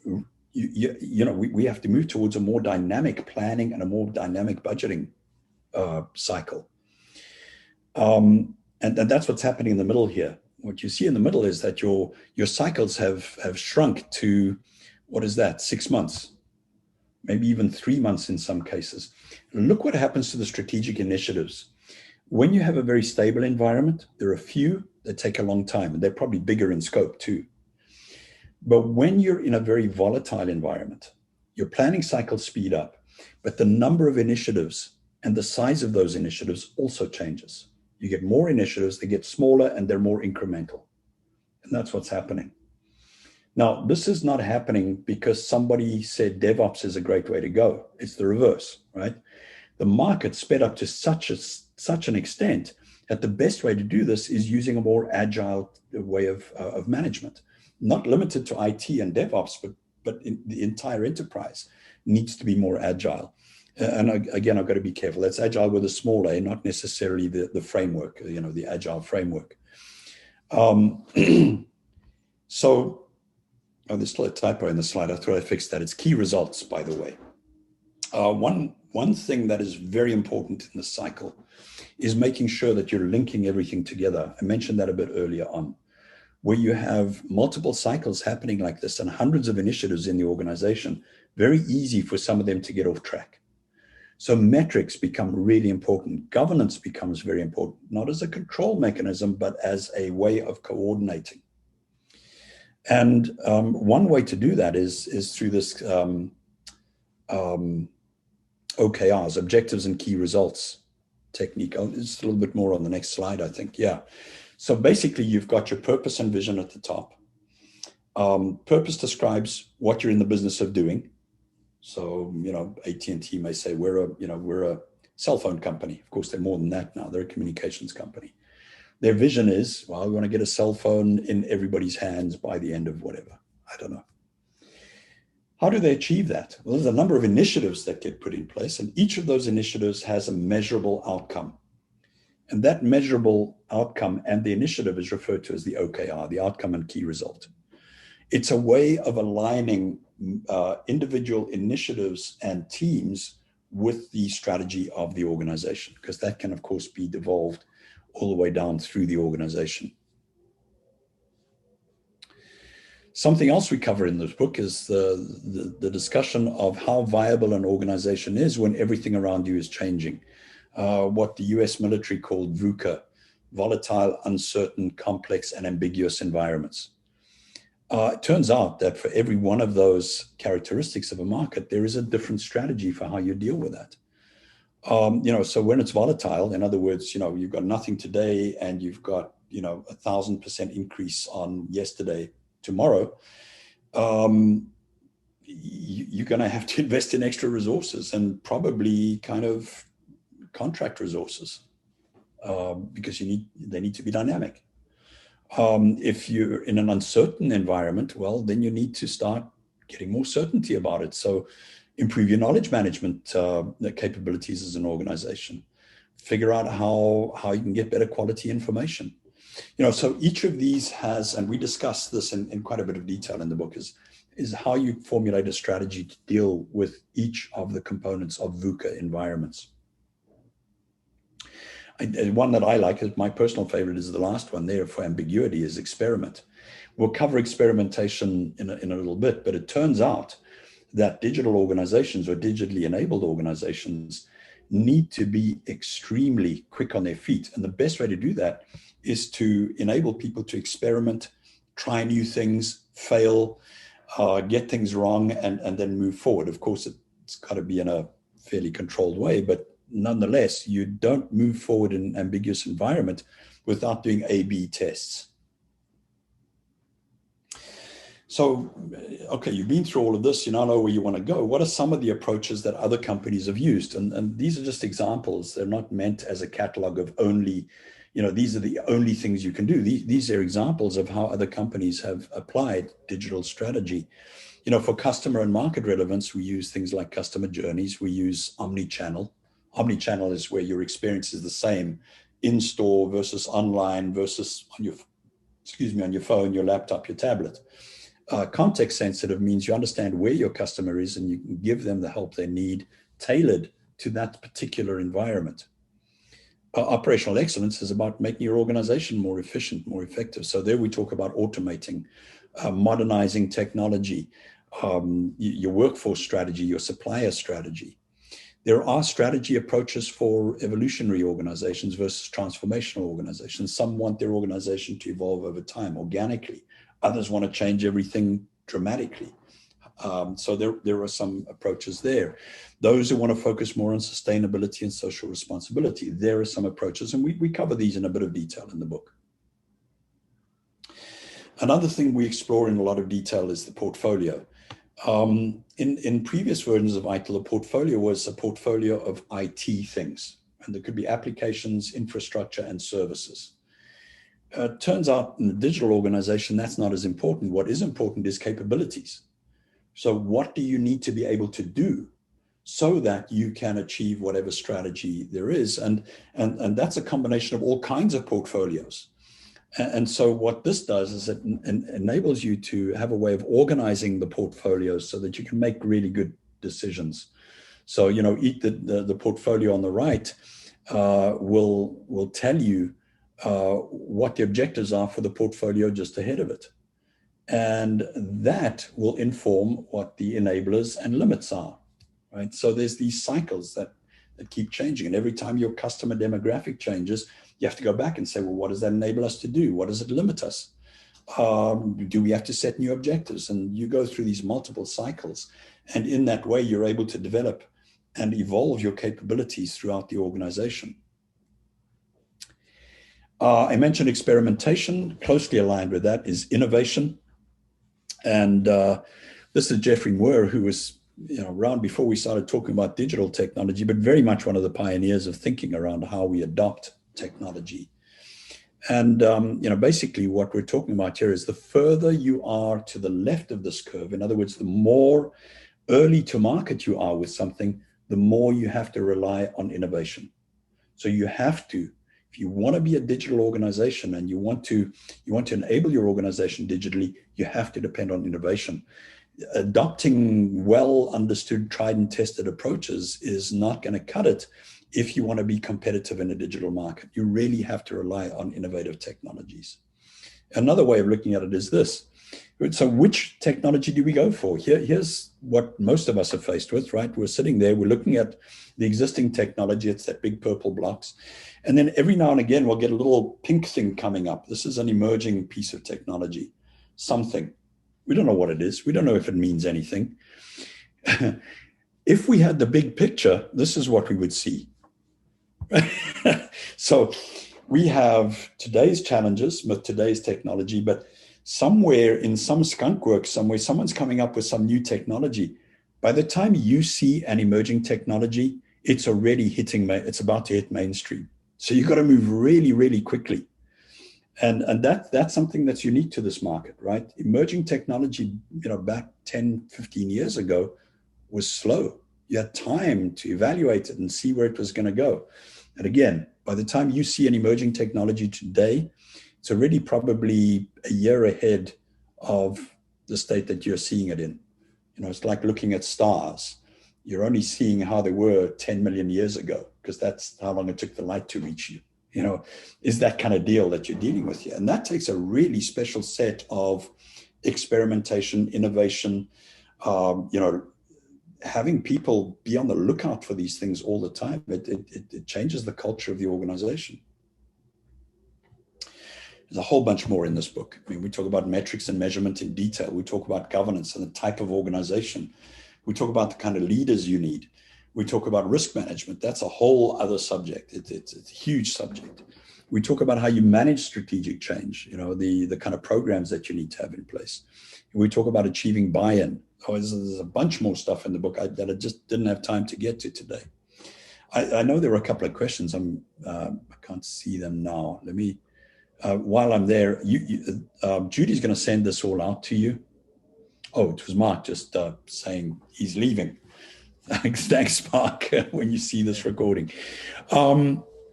we have to move towards a more dynamic planning and a more dynamic budgeting cycle. And that's what's happening in the middle here. What you see in the middle is that your cycles have shrunk to, 6 months, maybe even 3 months in some cases. Look what happens to the strategic initiatives. When you have a very stable environment, there are a few that take a long time, and they're probably bigger in scope too. But when you're in a very volatile environment, your planning cycles speed up, but the number of initiatives and the size of those initiatives also changes. You get more initiatives, they get smaller, and they're more incremental. And that's what's happening. Now, this is not happening because somebody said DevOps is a great way to go. It's the reverse, right? The market sped up to such an extent that the best way to do this is using a more agile way of management, not limited to IT and DevOps, but in the entire enterprise needs to be more agile. And again, I've got to be careful. That's agile with a small a, not necessarily the framework, the agile framework. So, there's still a typo in the slide. I thought I fixed that. It's key results, by the way. One thing that is very important in the cycle is making sure that you're linking everything together. I mentioned that a bit earlier on. Where you have multiple cycles happening like this and hundreds of initiatives in the organization, very easy for some of them to get off track. So metrics become really important. Governance becomes very important, not as a control mechanism, but as a way of coordinating. And one way to do that is through this OKRs, objectives and key results technique. It's a little bit more on the next slide, I think. Yeah. So basically, you've got your purpose and vision at the top. Purpose describes what you're in the business of doing. So, AT&T may say we're a cell phone company. Of course, they're more than that now. They're a communications company. Their vision is, we want to get a cell phone in everybody's hands by the end of whatever. I don't know. How do they achieve that? Well, there's a number of initiatives that get put in place, and each of those initiatives has a measurable outcome. And that measurable outcome and the initiative is referred to as the OKR, the outcome and key result. It's a way of aligning individual initiatives and teams with the strategy of the organization, because that can, of course, be devolved all the way down through the organization. Something else we cover in this book is the discussion of how viable an organization is when everything around you is changing. What the US military called VUCA, volatile, uncertain, complex, and ambiguous environments. It turns out that for every one of those characteristics of a market, there is a different strategy for how you deal with that. So when it's volatile, in other words, you've got nothing today and you've got, 1,000% increase on yesterday, tomorrow, you're going to have to invest in extra resources and probably kind of contract resources because they need to be dynamic. If you're in an uncertain environment, well, then you need to start getting more certainty about it. So improve your knowledge management capabilities as an organization. Figure out how you can get better quality information. So each of these has, and we discuss this in quite a bit of detail in the book, is how you formulate a strategy to deal with each of the components of VUCA environments. One that I like, my personal favorite, is the last one there for ambiguity, is experiment. We'll cover experimentation in a little bit, but it turns out that digital organizations or digitally enabled organizations need to be extremely quick on their feet. And the best way to do that is to enable people to experiment, try new things, fail, get things wrong, and then move forward. Of course, it's got to be in a fairly controlled way, but nonetheless, you don't move forward in an ambiguous environment without doing A/B tests. So, okay, you've been through all of this, you now know where you want to go. What are some of the approaches that other companies have used? And these are just examples. They're not meant as a catalog of only, these are the only things you can do. These are examples of how other companies have applied digital strategy. For customer and market relevance, we use things like customer journeys. We use omni-channel. Omni-channel is where your experience is the same in-store versus online versus on your phone, your laptop, your tablet. Context sensitive means you understand where your customer is and you can give them the help they need tailored to that particular environment. Operational excellence is about making your organization more efficient, more effective. So there we talk about automating, modernizing technology, your workforce strategy, your supplier strategy. There are strategy approaches for evolutionary organizations versus transformational organizations. Some want their organization to evolve over time organically. Others want to change everything dramatically. So there are some approaches there. Those who want to focus more on sustainability and social responsibility, there are some approaches, and we cover these in a bit of detail in the book. Another thing we explore in a lot of detail is the portfolio. In previous versions of ITIL, a portfolio was a portfolio of IT things, and there could be applications, infrastructure, and services. Turns out in a digital organization, that's not as important. What is important is capabilities. So what do you need to be able to do so that you can achieve whatever strategy there is? And that's a combination of all kinds of portfolios. And so what this does is it enables you to have a way of organizing the portfolios so that you can make really good decisions. So, the portfolio on the right will tell you what the objectives are for the portfolio just ahead of it. And that will inform what the enablers and limits are, right? So there's these cycles that keep changing. And every time your customer demographic changes, you have to go back and say, well, what does that enable us to do? What does it limit us? Do we have to set new objectives? And you go through these multiple cycles. And in that way, you're able to develop and evolve your capabilities throughout the organization. I mentioned experimentation. Closely aligned with that is innovation. And this is Geoffrey Moore, who was around before we started talking about digital technology, but very much one of the pioneers of thinking around how we adopt technology. And basically what we're talking about here is the further you are to the left of this curve, in other words, the more early to market you are with something, the more you have to rely on innovation. So you have to, if you want to be a digital organization and you want to enable your organization digitally, you have to depend on innovation. adopting well understood, tried and tested approaches is not going to cut it if you want to be competitive in a digital market. You really have to rely on innovative technologies. Another way of looking at it is this. So which technology do we go for? Here's what most of us are faced with, right? We're sitting there, we're looking at the existing technology. It's that big purple blocks. And then every now and again, we'll get a little pink thing coming up. This is an emerging piece of technology, something. We don't know what it is. We don't know if it means anything. If we had the big picture, this is what we would see. So we have today's challenges with today's technology, but somewhere in some skunk work, somewhere, someone's coming up with some new technology. By the time you see an emerging technology, it's already it's about to hit mainstream. So you've got to move really, really quickly. And that's something that's unique to this market, right? Emerging technology, back 10, 15 years ago was slow. You had time to evaluate it and see where it was going to go. And again, by the time you see an emerging technology today, it's already probably a year ahead of the state that you're seeing it in. It's like looking at stars. You're only seeing how they were 10 million years ago, because that's how long it took the light to reach you. Is that kind of deal that you're dealing with here. And that takes a really special set of experimentation, innovation, having people be on the lookout for these things all the time. It changes the culture of the organization. There's a whole bunch more in this book. I mean, we talk about metrics and measurement in detail. We talk about governance and the type of organization. We talk about the kind of leaders you need. We talk about risk management. That's a whole other subject. It's a huge subject. We talk about how you manage strategic change, the kind of programs that you need to have in place. We talk about achieving buy-in. There's a bunch more stuff in the book that I just didn't have time to get to today. I know there were a couple of questions. I can't see them now. Let me, while I'm there, Judy's going to send this all out to you. Oh, it was Mark just saying he's leaving. Thanks, Mark, when you see this recording.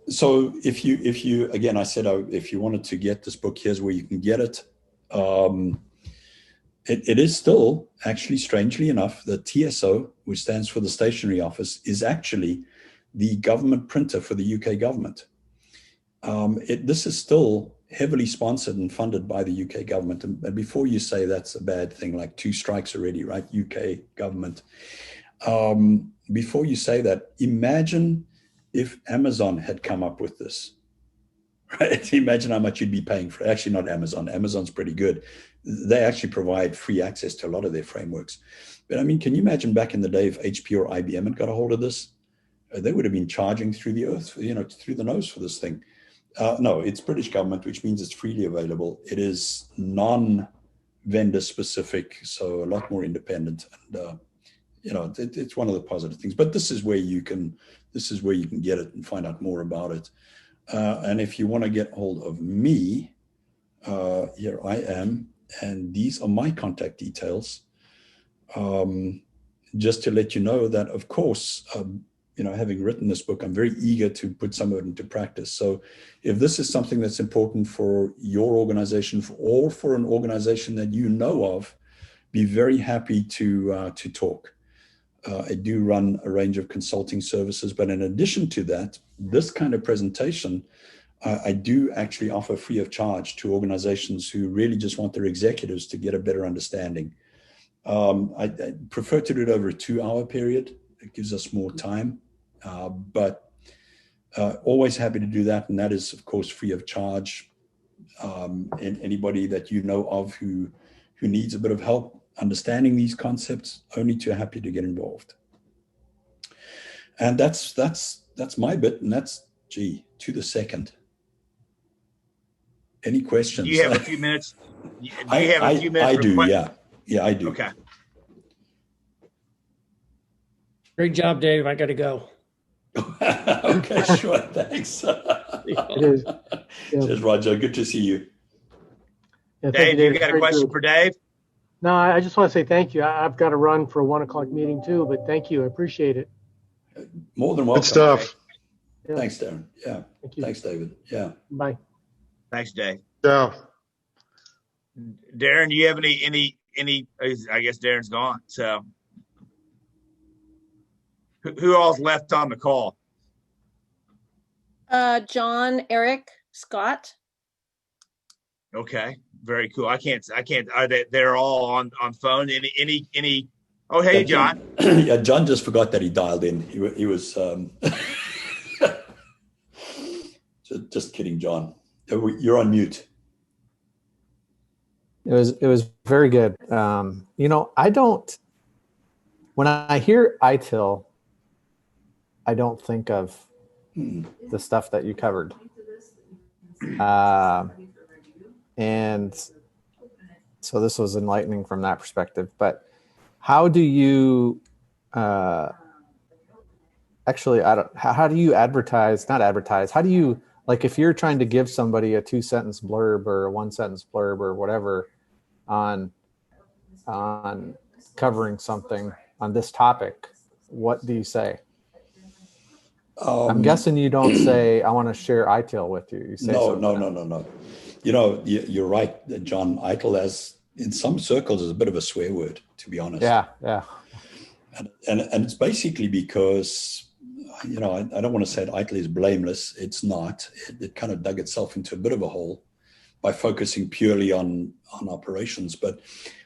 So if you, again, I said, if you wanted to get this book, here's where you can get it. It is still, actually, strangely enough, the TSO, which stands for the Stationery Office, is actually the government printer for the UK government. This is still heavily sponsored and funded by the UK government. And before you say that's a bad thing, like 2 strikes already, right? UK government. Before you say that, imagine if Amazon had come up with this, right? Imagine how much you'd be paying for it. Actually, not Amazon. Amazon's pretty good. They actually provide free access to a lot of their frameworks. But I mean, can you imagine back in the day if HP or IBM had got a hold of this? They would have been charging through the earth, through the nose for this thing. No, it's British government, which means it's freely available. It is non-vendor specific, so a lot more independent. And it's one of the positive things. But this is where you can get it and find out more about it. And if you want to get hold of me, here I am, and these are my contact details. Just to let you know that, of course, having written this book, I'm very eager to put some of it into practice. So if this is something that's important for your organization or for an organization that you know of, be very happy to talk. I do run a range of consulting services, but in addition to that, this kind of presentation, I do actually offer free of charge to organizations who really just want their executives to get a better understanding. I prefer to do it over a 2-hour period. It gives us more time, but always happy to do that. And that is, of course, free of charge. And anybody that you know of who needs a bit of help understanding these concepts, only too happy to get involved. And that's my bit, and that's to the second. Any questions? Do you have a few minutes? I do, yeah. Yeah, I do. Okay. Great job, Dave. I got to go. Okay, sure. Thanks. It is. Yeah. Cheers, Roger. Good to see you. Yeah, Dave, you got a question for Dave? No, I just want to say thank you. I've got to run for a 1 o'clock meeting too, but thank you. I appreciate it. More than welcome. Good stuff. Yeah. Thanks, Darren. Yeah. Thank you. Thanks, David. Yeah. Bye. Thanks, Dave. Yeah. Darren, do you have any I guess Darren's gone. So who all's left on the call? John, Eric, Scott. Okay, very cool. I can't. They're all on phone. Any? Oh, hey, John. Yeah, John just forgot that he dialed in. He was. Just kidding, John. You're on mute. It was very good. When I hear ITIL, I don't think of the stuff that you covered. And so this was enlightening from that perspective. But how do you how do you advertise, not advertise, how do you, like if you're trying to give somebody a 2-sentence blurb or a 1-sentence blurb or whatever on covering something on this topic, what do you say? I'm guessing you don't say, I want to share ITIL with you. You say no. You know, you're right, John. ITIL has, in some circles, is a bit of a swear word, to be honest. Yeah. And it's basically because, you know, I don't want to say that ITIL is blameless. It's not. It kind of dug itself into a bit of a hole by focusing purely on operations. But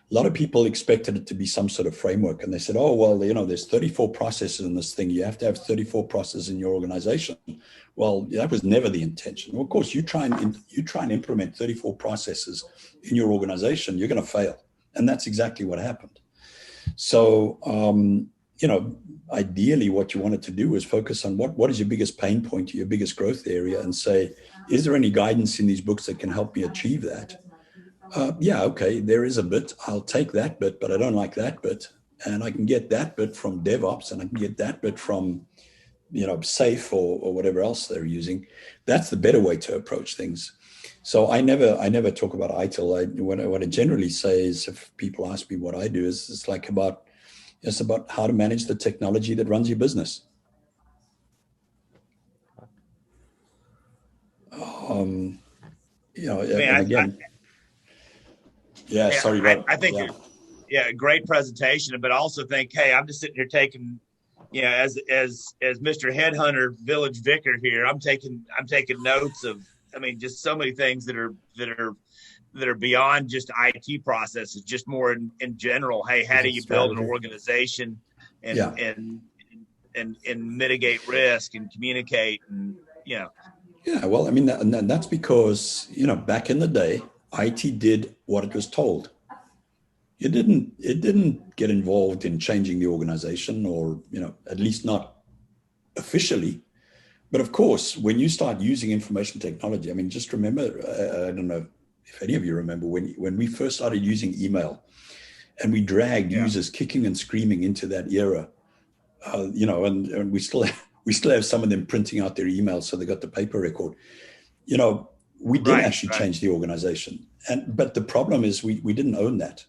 a lot of people expected it to be some sort of framework. And they said, oh, well, you know, there's 34 processes in this thing. You have to have 34 processes in your organization. Well, that was never the intention. Well, of course, you try and implement 34 processes in your organization, you're going to fail. And that's exactly what happened. So, you know, ideally what you wanted to do was focus on what is your biggest pain point, your biggest growth area, and say, is there any guidance in these books that can help me achieve that? Yeah, okay, there is a bit. I'll take that bit, but I don't like that bit. And I can get that bit from DevOps, and I can get that bit from, you know, SAFe or whatever else they're using. That's the better way to approach things. So I never talk about ITIL. What I generally say is, if people ask me what I do, is it's about how to manage the technology that runs your business. You know, and again. Sorry, Rob. I think, great presentation, but also think, hey, I'm just sitting here taking, you know, as Mr. Headhunter Village Vicar here, I'm taking notes of, I mean, just so many things that are beyond just IT processes, just more in general. Hey, how do you build an organization and mitigate risk and communicate and, you know. Yeah, well, I mean, and that's because, you know, back in the day, IT did what it was told. It didn't get involved in changing the organization, or, you know, at least not officially. But of course, when you start using information technology, I mean, just remember, I don't know if any of you remember when we first started using email, and we dragged users kicking and screaming into that era, you know, and we still have some of them printing out their emails so they got the paper record. You know, we did actually change the organization. But the problem is we didn't own that.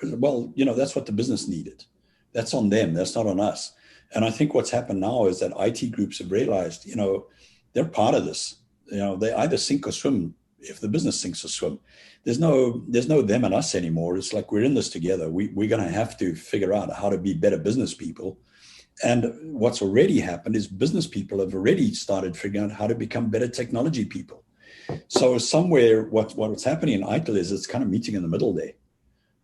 Well, you know, that's what the business needed. That's on them. That's not on us. And I think what's happened now is that IT groups have realized, you know, they're part of this. You know, they either sink or swim. If the business sinks or swim, there's no them and us anymore. It's like we're in this together. We're going to have to figure out how to be better business people. And what's already happened is business people have already started figuring out how to become better technology people. So somewhere what's happening in ITIL is it's kind of meeting in the middle there.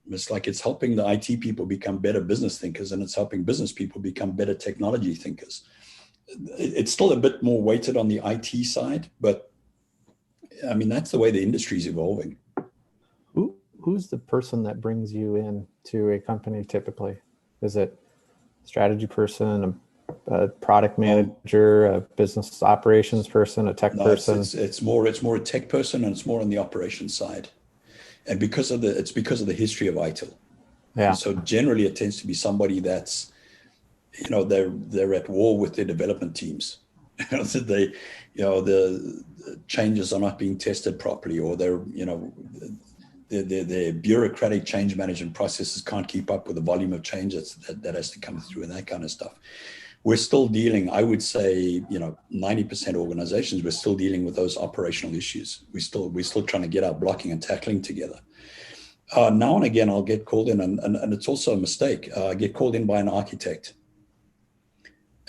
It's like it's helping the IT people become better business thinkers, and it's helping business people become better technology thinkers. It's still a bit more weighted on the IT side, but I mean, that's the way the industry is evolving. Who's the person that brings you in to a company typically? Is it a strategy person, a product manager, a business operations person, a tech person? It's more a tech person, and it's more on the operations side. And because of the history of ITIL. Yeah. And so generally it tends to be somebody that's, you know, they're at war with their development teams. The changes are not being tested properly, or their bureaucratic change management processes can't keep up with the volume of change that has to come through, and that kind of stuff. We're still dealing, I would say, 90% organizations, we're still dealing with those operational issues. We're still trying to get our blocking and tackling together. Now and again, I'll get called in, and it's also a mistake. I get called in by an architect.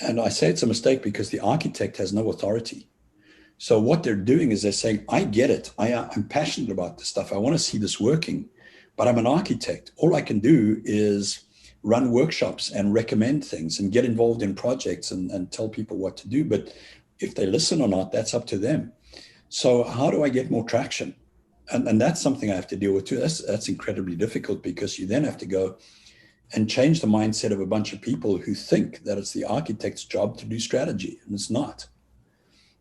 And I say it's a mistake because the architect has no authority. So what they're doing is they're saying, I get it. I'm passionate about this stuff. I want to see this working, but I'm an architect. All I can do is run workshops and recommend things and get involved in projects and tell people what to do. But if they listen or not, that's up to them. So how do I get more traction? And that's something I have to deal with too. That's incredibly difficult because you then have to go and change the mindset of a bunch of people who think that it's the architect's job to do strategy, and it's not.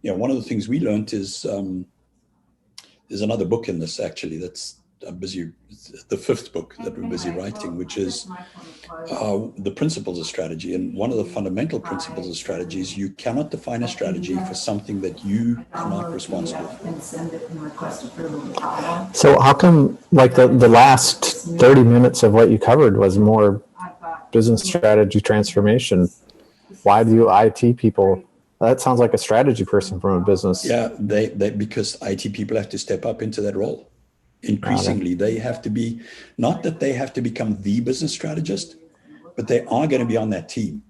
You know, one of the things we learned is there's another book in this actually that's the fifth book that we're busy writing, which is the principles of strategy. And one of the fundamental principles of strategy is you cannot define a strategy for something that you are not responsible for. So how come like the last 30 minutes of what you covered was more business strategy transformation? Why do IT people, that sounds like a strategy person from a business. Yeah, they because IT people have to step up into that role. Increasingly, they have to be, not that they have to become the business strategist, but they are going to be on that team.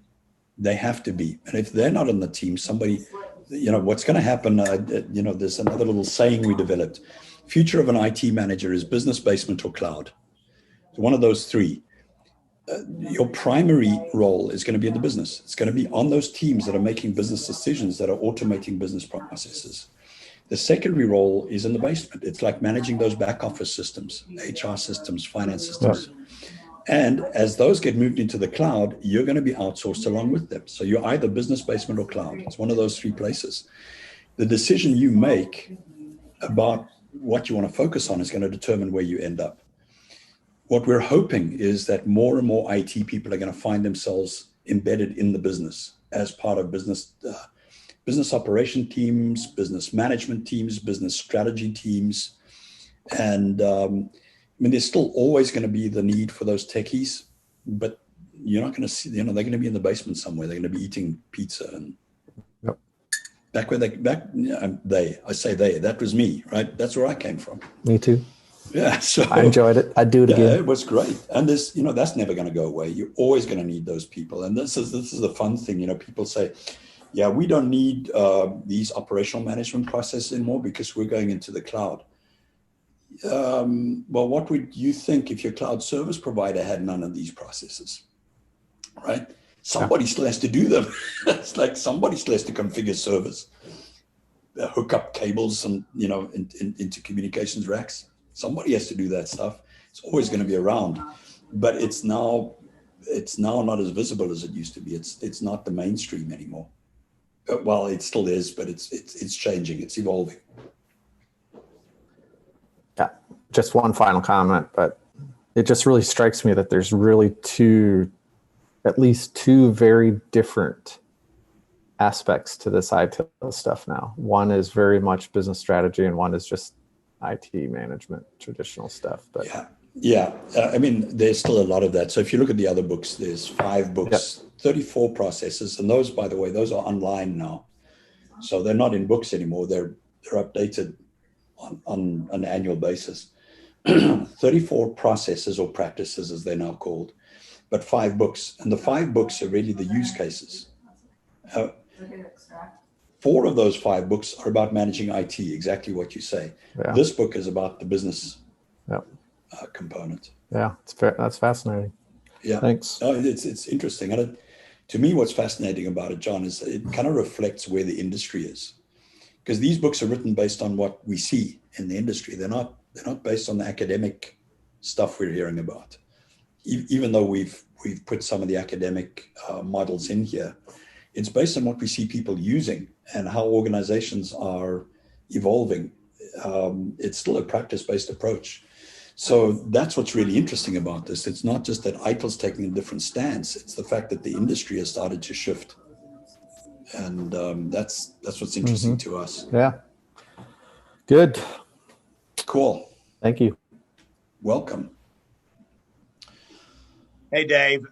They have to be. And if they're not on the team, somebody, what's going to happen, there's another little saying we developed. Future of an IT manager is business, basement, or cloud. So one of those three. Your primary role is going to be in the business. It's going to be on those teams that are making business decisions, that are automating business processes. The secondary role is in the basement. It's like managing those back office systems, HR systems, finance systems. Yeah. And as those get moved into the cloud, you're going to be outsourced along with them. So you're either business, basement, or cloud. It's one of those three places. The decision you make about what you want to focus on is going to determine where you end up. What we're hoping is that more and more IT people are going to find themselves embedded in the business as part of business operation teams, business management teams, business strategy teams. And there's still always going to be the need for those techies, but you're not going to see, they're going to be in the basement somewhere. They're going to be eating pizza. And yep. I say they, that was me, right? That's where I came from. Me too. Yeah, so I enjoyed it. I'd do it again. It was great, and this, that's never going to go away. You're always going to need those people, and this is the fun thing. People say, "Yeah, we don't need these operational management processes anymore because we're going into the cloud." Well, what would you think if your cloud service provider had none of these processes? Right? Somebody still has to do them. It's like somebody still has to configure servers, hook up cables, and into communications racks. Somebody has to do that stuff. It's always going to be around, but it's now not as visible as it used to be. It's not the mainstream anymore. Well, it still is, but it's changing. It's evolving. Yeah, just one final comment, but it just really strikes me that there's really at least two very different aspects to this ITIL stuff now. One is very much business strategy, and one is just IT management, traditional stuff. But yeah. There's still a lot of that. So if you look at the other books, there's 5 books, 34 processes, and those, by the way, those are online now. So they're not in books anymore. They're updated on an annual basis. 34 processes or practices, as they're now called, but 5 books, and the 5 books are really the use cases. 4 of those 5 books are about managing IT, exactly what you say. Yeah. This book is about the business component. Yeah, that's fascinating. Yeah, thanks. It's interesting. And to me, what's fascinating about it, John, is it kind of reflects where the industry is, because these books are written based on what we see in the industry. They're not based on the academic stuff we're hearing about, even though we've put some of the academic models in here. It's based on what we see people using and how organizations are evolving. It's still a practice-based approach. So that's what's really interesting about this. It's not just that ITIL's taking a different stance. It's the fact that the industry has started to shift. And that's what's interesting to us. Yeah. Good. Cool. Thank you. Welcome. Hey, Dave.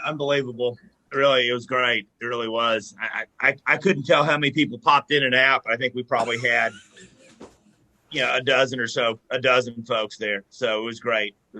Unbelievable. Really, it was great. It really was. I couldn't tell how many people popped in and out, but I think we probably had, a dozen folks there. So it was great.